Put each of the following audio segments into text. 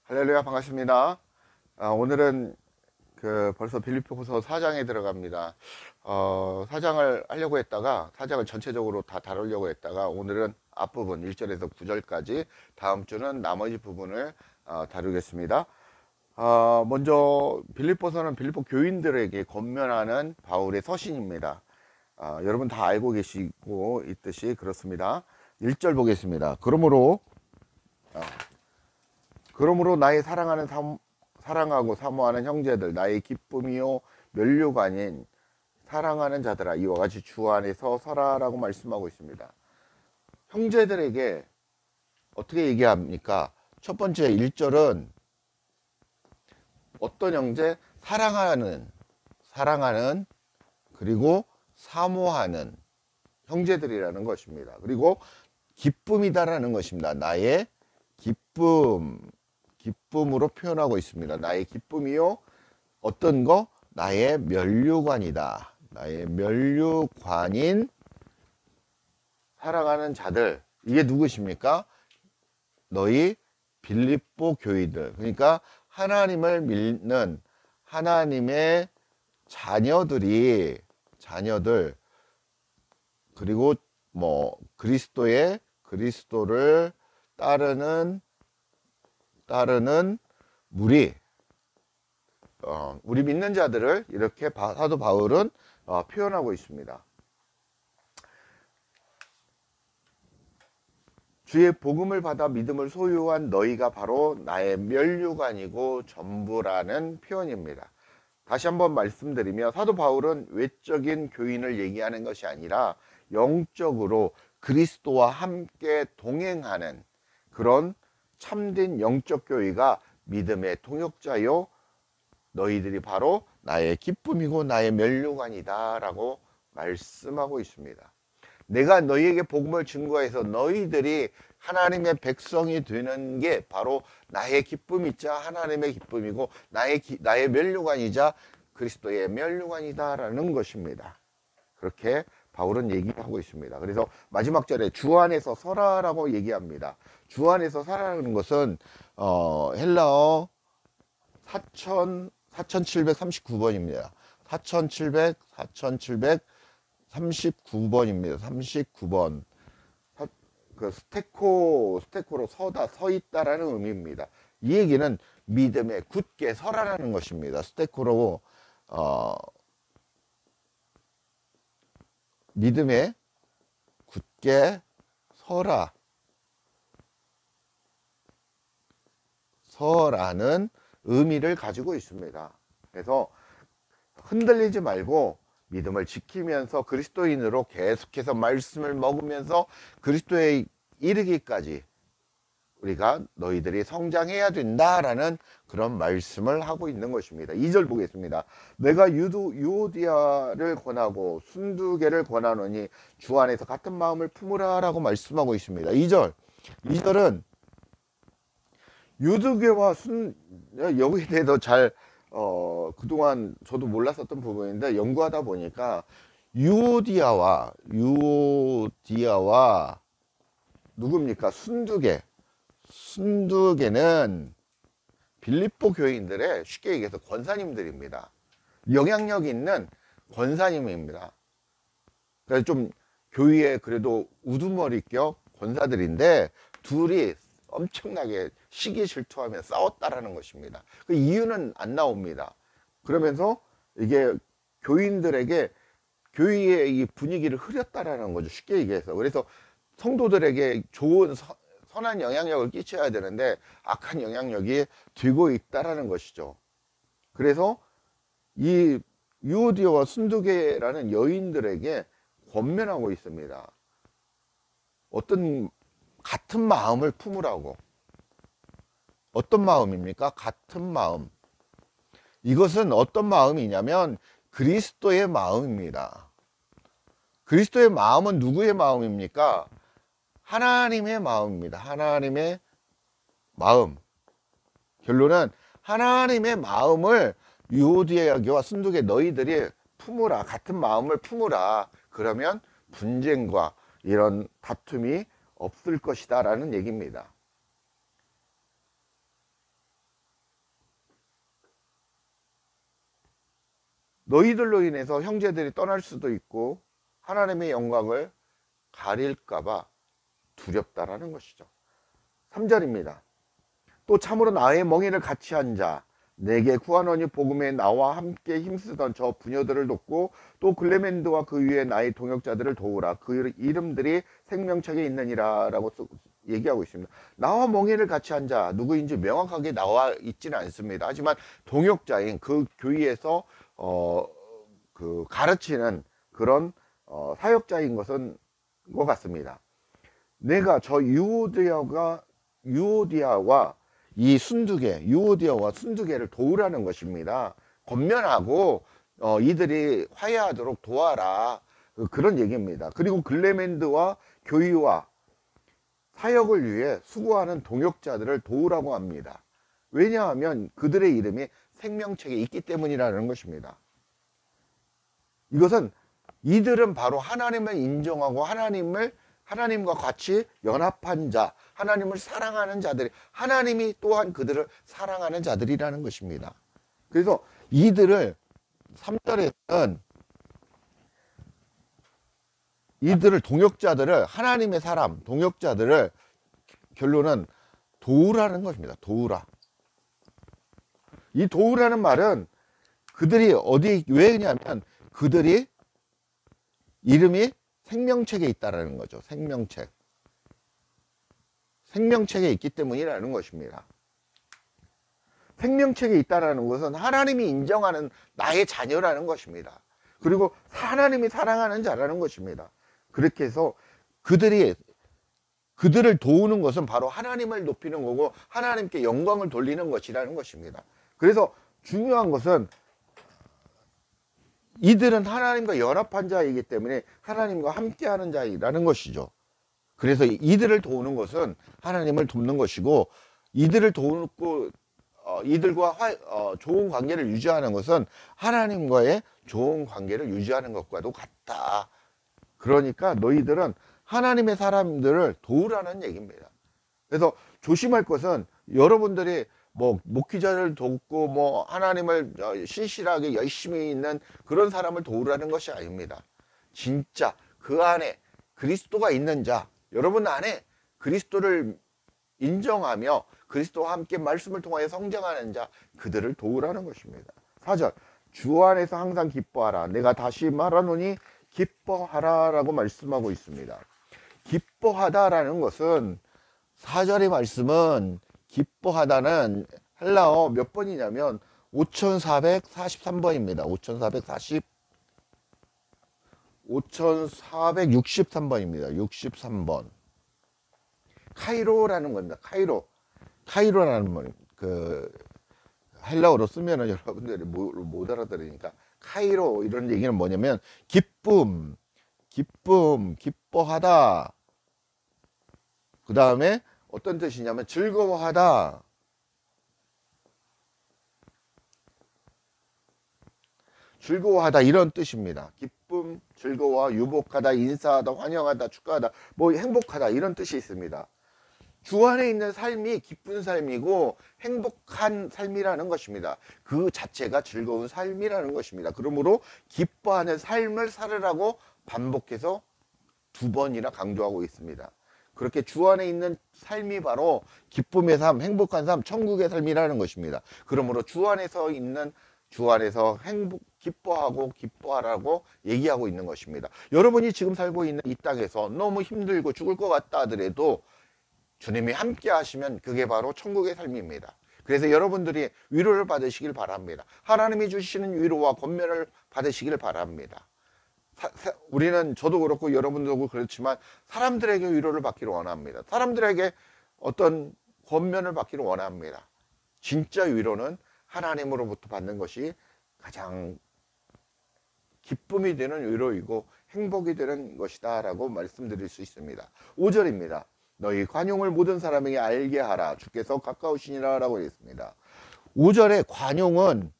할렐루야, 반갑습니다. 오늘은 벌써 빌립보서 4장에 들어갑니다. 4장을 하려고 했다가 4장을 전체적으로 다 다루려고 했다가 오늘은 앞부분 1절에서 9절까지, 다음 주는 나머지 부분을 다루겠습니다. 먼저 빌립보서는 빌립보 교인들에게 권면하는 바울의 서신입니다. 여러분 다 알고 계시고 있듯이 그렇습니다. 1절 보겠습니다. 그러므로 나의 사랑하고 사모하는 형제들, 나의 기쁨이요 면류가 아닌 사랑하는 자들아, 이와 같이 주 안에서 서라라고 말씀하고 있습니다. 형제들에게 어떻게 얘기합니까? 첫 번째 1절은 어떤 형제? 사랑하는 그리고 사모하는 형제들이라는 것입니다. 그리고 기쁨이다라는 것입니다. 나의 기쁨으로 표현하고 있습니다. 나의 기쁨이요, 어떤 거? 나의 면류관이다. 나의 면류관인 사랑하는 자들. 이게 누구십니까? 너희 빌립보 교인들. 그러니까 하나님을 믿는 하나님의 자녀들, 그리고 그리스도를 따르는 무리, 우리 믿는 자들을 이렇게 사도 바울은 표현하고 있습니다. 주의 복음을 받아 믿음을 소유한 너희가 바로 나의 면류관이고 전부라는 표현입니다. 다시 한번 말씀드리면, 사도 바울은 외적인 교인을 얘기하는 것이 아니라 영적으로 그리스도와 함께 동행하는 그런 참된 영적 교회가 믿음의 통역자요, 너희들이 바로 나의 기쁨이고 나의 면류관이다 라고 말씀하고 있습니다. 내가 너희에게 복음을 증거해서 너희들이 하나님의 백성이 되는 게 바로 나의 기쁨이자 하나님의 기쁨이고 나의 면류관이자 그리스도의 면류관이다 라는 것입니다. 그렇게 바울은 얘기하고 있습니다. 그래서 마지막 절에 주 안에서 서라라고 얘기합니다. 주 안에서 서라는 것은 헬라어 4739번입니다. 4739번입니다. 39번. 스테코로 서다, 서 있다라는 의미입니다. 이 얘기는 믿음에 굳게 서라라는 것입니다. 스테코로 믿음에 굳게 서라는 의미를 가지고 있습니다. 그래서 흔들리지 말고 믿음을 지키면서 그리스도인으로 계속해서 말씀을 먹으면서 그리스도에 이르기까지 우리가 너희들이 성장해야 된다라는 그런 말씀을 하고 있는 것입니다. 2절 보겠습니다. 내가 유오디아를 권하고 순두개를 권하노니 주 안에서 같은 마음을 품으라 라고 말씀하고 있습니다. 2절은 유두개와 여기에 대해서 그동안 저도 몰랐었던 부분인데 연구하다 보니까 유오디아와 누굽니까? 순두개는 빌립보 교인들의, 쉽게 얘기해서 권사님들입니다. 영향력 있는 권사님입니다. 그래서 좀 교회에 그래도 우두머리격 권사들인데 둘이 엄청나게 시기 질투하며 싸웠다라는 것입니다. 그 이유는 안 나옵니다. 그러면서 이게 교인들에게 교회의 이 분위기를 흐렸다라는 거죠. 쉽게 얘기해서. 그래서 성도들에게 좋은 선한 영향력을 끼쳐야 되는데 악한 영향력이 되고 있다라는 것이죠. 그래서 이 유오디아와 순두개라는 여인들에게 권면하고 있습니다. 같은 마음을 품으라고. 어떤 마음입니까? 같은 마음. 이것은 어떤 마음이냐면 그리스도의 마음입니다. 그리스도의 마음은 누구의 마음입니까? 하나님의 마음입니다. 하나님의 마음. 결론은 하나님의 마음을 유오디아와 순두개 너희들이 품으라. 같은 마음을 품으라. 그러면 분쟁과 이런 다툼이 없을 것이다 라는 얘기입니다. 너희들로 인해서 형제들이 떠날 수도 있고 하나님의 영광을 가릴까봐 두렵다라는 것이죠. 3절입니다. 또 참으로 나의 멍에를 같이 한 자, 내게 구하노니 복음에 나와 함께 힘쓰던 저 부녀들을 돕고 또 글레멘드와 그 위에 나의 동역자들을 도우라. 그 이름들이 생명책에 있느니라 라고 얘기하고 있습니다. 나와 멍에를 같이 한 자, 누구인지 명확하게 나와 있지는 않습니다. 하지만 동역자인 그 교회에서 그 가르치는 그런 사역자인 것은 것 같습니다. 내가 저 유오디아와 이 순두계, 유오디아와 순두계를 도우라는 것입니다. 권면하고 이들이 화해하도록 도와라, 그런 얘기입니다. 그리고 글레멘드와 교회와 사역을 위해 수고하는 동역자들을 도우라고 합니다. 왜냐하면 그들의 이름이 생명책에 있기 때문이라는 것입니다. 이것은 이들은 바로 하나님을 인정하고 하나님과 같이 연합한 자, 하나님을 사랑하는 자들이, 하나님이 또한 그들을 사랑하는 자들이라는 것입니다. 그래서 이들을 3절에는 이들을 동역자들을, 하나님의 사람 동역자들을 결론은 도우라는 것입니다. 도우라. 이 도우라는 말은 그들이 왜 그냐면 그들이 이름이 생명책에 있다라는 거죠. 생명책에 있기 때문이라는 것입니다. 생명책에 있다라는 것은 하나님이 인정하는 나의 자녀라는 것입니다. 그리고 하나님이 사랑하는 자라는 것입니다. 그렇게 해서 그들을 도우는 것은 바로 하나님을 높이는 거고 하나님께 영광을 돌리는 것이라는 것입니다. 그래서 중요한 것은 이들은 하나님과 연합한 자이기 때문에 하나님과 함께하는 자이라는 것이죠. 그래서 이들을 도우는 것은 하나님을 돕는 것이고, 이들을 도우고 이들과 좋은 관계를 유지하는 것은 하나님과의 좋은 관계를 유지하는 것과도 같다. 그러니까 너희들은 하나님의 사람들을 도우라는 얘기입니다. 그래서 조심할 것은 여러분들이 목회자를 돕고 하나님을 신실하게 열심히 있는 그런 사람을 도우라는 것이 아닙니다. 진짜 그 안에 그리스도가 있는 자, 여러분 안에 그리스도를 인정하며 그리스도와 함께 말씀을 통하여 성장하는 자, 그들을 도우라는 것입니다. 4절, 주 안에서 항상 기뻐하라. 내가 다시 말하노니 기뻐하라 라고 말씀하고 있습니다. 기뻐하다라는 것은 4절의 말씀은 기뻐하다는 헬라어 몇 번이냐면 5443번입니다. 5463번입니다. 63번. 카이로라는 겁니다. 카이로라는 말, 헬라어로 쓰면은 여러분들이 못 알아들으니까 카이로 이런 얘기는 뭐냐면 기쁨, 기뻐하다. 그 다음에 어떤 뜻이냐면 즐거워하다. 즐거워하다 이런 뜻입니다. 기쁨, 즐거워, 유복하다, 인사하다, 환영하다, 축하하다, 행복하다 이런 뜻이 있습니다. 주 안에 있는 삶이 기쁜 삶이고 행복한 삶이라는 것입니다. 그 자체가 즐거운 삶이라는 것입니다. 그러므로 기뻐하는 삶을 살으라고 반복해서 2번이나 강조하고 있습니다. 그렇게 주 안에 있는 삶이 바로 기쁨의 삶, 행복한 삶, 천국의 삶이라는 것입니다. 그러므로 주 안에서 기뻐하고 기뻐하라고 얘기하고 있는 것입니다. 여러분이 지금 살고 있는 이 땅에서 너무 힘들고 죽을 것 같다 하더라도 주님이 함께 하시면 그게 바로 천국의 삶입니다. 그래서 여러분들이 위로를 받으시길 바랍니다. 하나님이 주시는 위로와 권면을 받으시길 바랍니다. 우리는, 저도 그렇고 여러분도 그렇지만 사람들에게 위로를 받기를 원합니다. 사람들에게 어떤 권면을 받기를 원합니다. 진짜 위로는 하나님으로부터 받는 것이 가장 기쁨이 되는 위로이고 행복이 되는 것이다 라고 말씀드릴 수 있습니다. 5절입니다. 너희 관용을 모든 사람에게 알게 하라. 주께서 가까우시니라 라고 했습니다. 5절의 관용은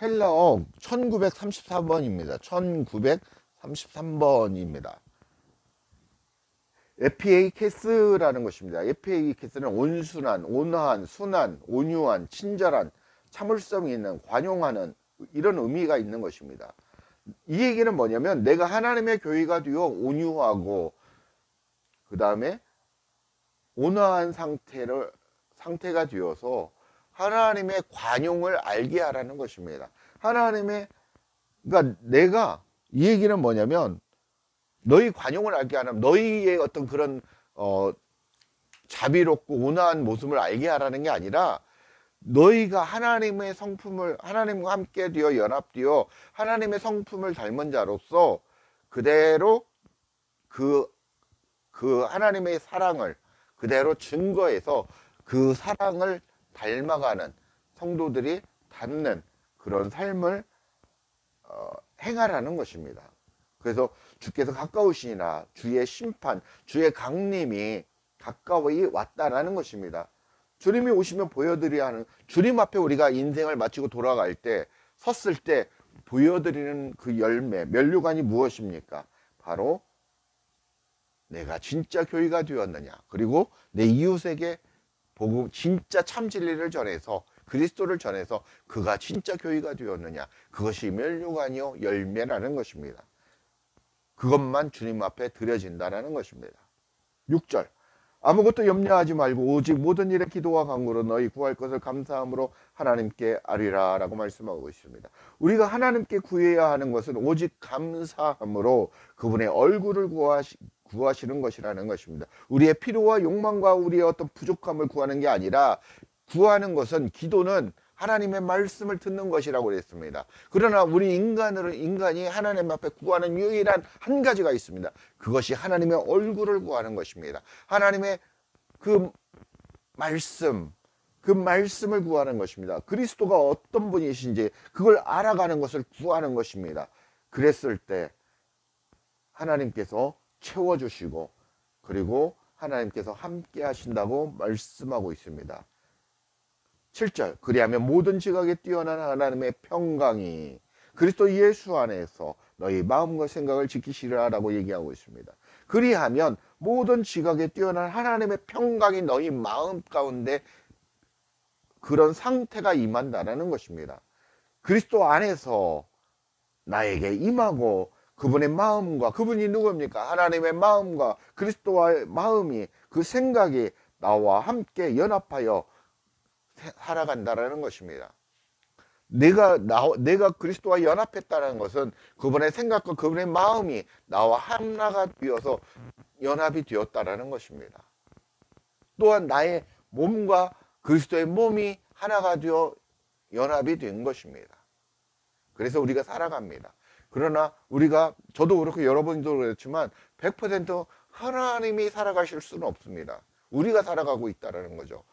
헬라어 1933번입니다. 1933번입니다. 에피에이케스라는 것입니다. 에피에이케스는 온순한, 온화한, 순한, 온유한, 친절한, 참을성이 있는, 관용하는 이런 의미가 있는 것입니다. 이 얘기는 뭐냐면 내가 하나님의 교회가 되어 온유하고 그 다음에 온화한 상태가 되어서 하나님의 관용을 알게 하라는 것입니다. 그러니까 내가 이 얘기는 뭐냐면 너희 관용을 알게 하라면 너희의 어떤 그런 자비롭고 온화한 모습을 알게 하라는 게 아니라 너희가 하나님의 성품을 하나님과 함께 되어 연합되어 하나님의 성품을 닮은 자로서 그대로 그 하나님의 사랑을 그대로 증거해서 그 사랑을 닮아가는 성도들이 닮는 그런 삶을 행하라는 것입니다. 그래서 주께서 가까우시니라 주의 심판, 주의 강림이 가까이 왔다라는 것입니다. 주님이 오시면 보여드려야 하는, 주님 앞에 우리가 인생을 마치고 돌아갈 때 섰을 때 보여드리는 그 열매, 면류관이 무엇입니까? 바로 내가 진짜 교회가 되었느냐, 그리고 내 이웃에게 복음, 진짜 참 진리를 전해서 그리스도를 전해서 그가 진짜 교회가 되었느냐, 그것이 면류관이요 열매라는 것입니다. 그것만 주님 앞에 드려진다는 것입니다. 6절, 아무것도 염려하지 말고 오직 모든 일에 기도와 간구로 너희 구할 것을 감사함으로 하나님께 아뢰라 라고 말씀하고 있습니다. 우리가 하나님께 구해야 하는 것은 오직 감사함으로 그분의 얼굴을 구하시는 것이라는 것입니다. 우리의 필요와 욕망과 우리의 어떤 부족함을 구하는 게 아니라, 구하는 것은, 기도는 하나님의 말씀을 듣는 것이라고 그랬습니다. 그러나 우리 인간이 하나님 앞에 구하는 유일한 한 가지가 있습니다. 그것이 하나님의 얼굴을 구하는 것입니다. 하나님의 그 말씀을 구하는 것입니다. 그리스도가 어떤 분이신지 그걸 알아가는 것을 구하는 것입니다. 그랬을 때 하나님께서 채워주시고 그리고 하나님께서 함께 하신다고 말씀하고 있습니다. 7절, 그리하면 모든 지각에 뛰어난 하나님의 평강이 그리스도 예수 안에서 너희 마음과 생각을 지키시라라고 얘기하고 있습니다. 그리하면 모든 지각에 뛰어난 하나님의 평강이 너희 마음 가운데 그런 상태가 임한다는 것입니다. 그리스도 안에서 나에게 임하고 그분의 마음과, 그분이 누구입니까? 하나님의 마음과 그리스도와의 마음이, 그 생각이 나와 함께 연합하여 살아간다라는 것입니다. 내가 그리스도와 연합했다는 것은 그분의 생각과 그분의 마음이 나와 하나가 되어서 연합이 되었다라는 것입니다. 또한 나의 몸과 그리스도의 몸이 하나가 되어 연합이 된 것입니다. 그래서 우리가 살아갑니다. 그러나 저도 그렇고 여러분도 그렇지만 100% 하나님이 살아가실 수는 없습니다. 우리가 살아가고 있다는 거죠.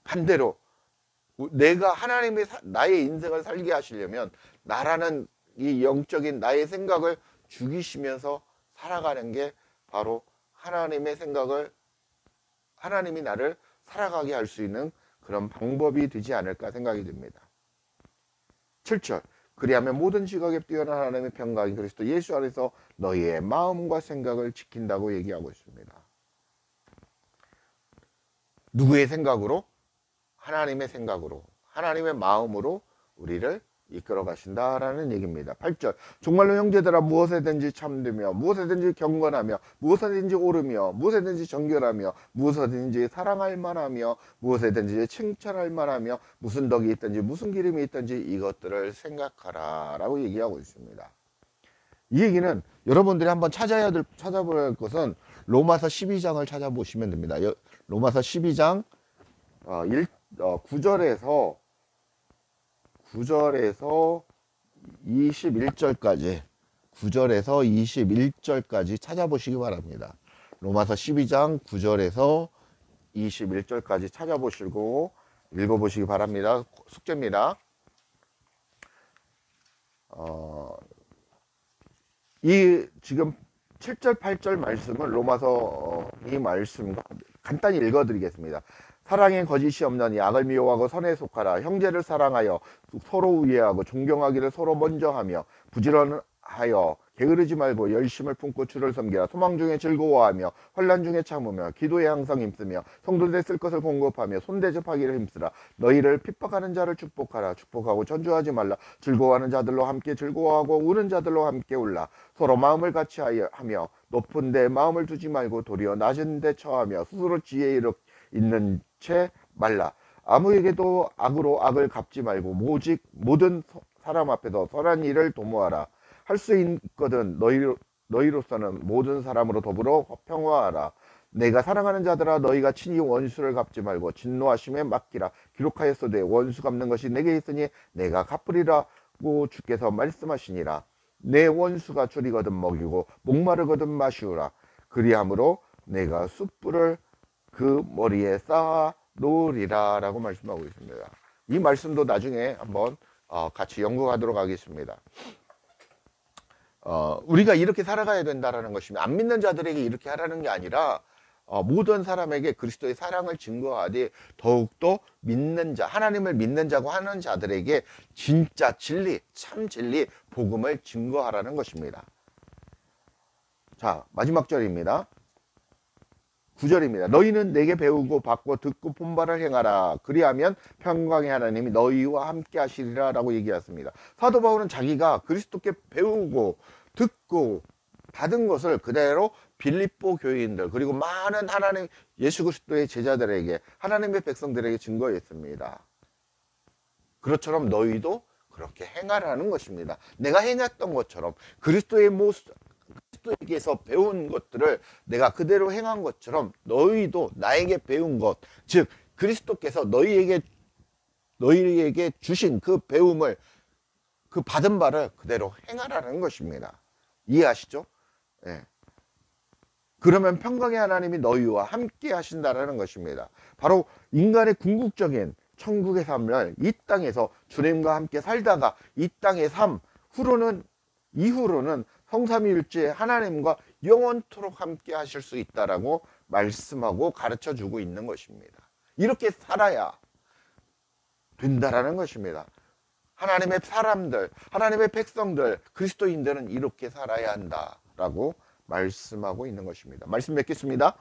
반대로 내가 하나님이 나의 인생을 살게 하시려면 나라는 이 영적인 나의 생각을 죽이시면서 살아가는 게 바로 하나님의 생각을, 하나님이 나를 살아가게 할 수 있는 그런 방법이 되지 않을까 생각이 듭니다. 7절, 그리하면 모든 지각에 뛰어난 하나님의 평강이 그리스도 예수 안에서 너희의 마음과 생각을 지킨다고 얘기하고 있습니다. 누구의 생각으로? 하나님의 생각으로, 하나님의 마음으로 우리를 이끌어 가신다라는 얘기입니다. 8절, 정말로 형제들아 무엇에든지 참되며 무엇에든지 경건하며 무엇에든지 옳으며 무엇에든지 정결하며 무엇에든지 사랑할 만하며 무엇에든지 칭찬할 만하며 무슨 덕이 있든지 무슨 기름이 있든지 이것들을 생각하라 라고 얘기하고 있습니다. 이 얘기는 여러분들이 한번 찾아볼 것은 로마서 12장을 찾아보시면 됩니다. 로마서 12장 9절에서 21절까지 9절에서 21절까지 찾아보시기 바랍니다. 로마서 12장 9절에서 21절까지 찾아보시고 읽어보시기 바랍니다. 숙제입니다. 이 지금 7절 8절 말씀은 로마서 이 말씀과 간단히 읽어드리겠습니다. 사랑에 거짓이 없느니 악을 미워하고 선에 속하라. 형제를 사랑하여 서로 우애하고 존경하기를 서로 먼저 하며 부지런하여 게으르지 말고 열심을 품고 주를 섬기라. 소망 중에 즐거워하며 환난 중에 참으며 기도에 항상 힘쓰며 성도들의 쓸 것을 공급하며 손대접하기를 힘쓰라. 너희를 핍박하는 자를 축복하라. 축복하고 전주하지 말라. 즐거워하는 자들로 함께 즐거워하고 우는 자들로 함께 울라. 서로 마음을 같이 하며 높은 데 마음을 두지 말고 도리어 낮은 데 처하며 스스로 지혜 있는 채 말라. 아무에게도 악으로 악을 갚지 말고 오직 모든 사람 앞에서 선한 일을 도모하라. 할 수 있거든 너희로서는 모든 사람으로 더불어 평화하라. 내가 사랑하는 자들아 너희가 친히 원수를 갚지 말고 진노하심에 맡기라. 기록하였으되 원수 갚는 것이 내게 있으니 내가 갚으리라고 주께서 말씀하시니라. 내 원수가 줄이거든 먹이고 목마르거든 마시우라. 그리함으로 내가 숯불을 그 머리에 쌓아 놓으리라 라고 말씀하고 있습니다. 이 말씀도 나중에 한번 같이 연구하도록 하겠습니다. 우리가 이렇게 살아가야 된다는 것입니다. 안 믿는 자들에게 이렇게 하라는 게 아니라 모든 사람에게 그리스도의 사랑을 증거하되 더욱더 믿는 자, 하나님을 믿는 자고 하는 자들에게 진짜 진리, 참 진리, 복음을 증거하라는 것입니다. 자, 마지막 절입니다. 9절입니다. 너희는 내게 배우고 받고 듣고 본바를 행하라. 그리하면 평강의 하나님이 너희와 함께 하시리라 라고 얘기했습니다. 사도 바울은 자기가 그리스도께 배우고 듣고 받은 것을 그대로 빌립보 교인들 그리고 많은 하나님 예수 그리스도의 제자들에게 하나님의 백성들에게 증거했습니다. 그렇처럼 너희도 그렇게 행하라는 것입니다. 내가 행했던 것처럼 그리스도의 모습 그리스도에게서 배운 것들을 내가 그대로 행한 것처럼 너희도 나에게 배운 것, 즉 그리스도께서 너희에게 주신 그 배움을 그 받은 바를 그대로 행하라는 것입니다. 이해하시죠? 네. 그러면 평강의 하나님이 너희와 함께 하신다라는 것입니다. 바로 인간의 궁극적인 천국의 삶을 이 땅에서 주님과 함께 살다가 이 땅의 삶 이후로는 성삼위일체 하나님과 영원토록 함께 하실 수 있다라고 말씀하고 가르쳐 주고 있는 것입니다. 이렇게 살아야 된다라는 것입니다. 하나님의 사람들, 하나님의 백성들, 그리스도인들은 이렇게 살아야 한다라고 말씀하고 있는 것입니다. 말씀 맺겠습니다.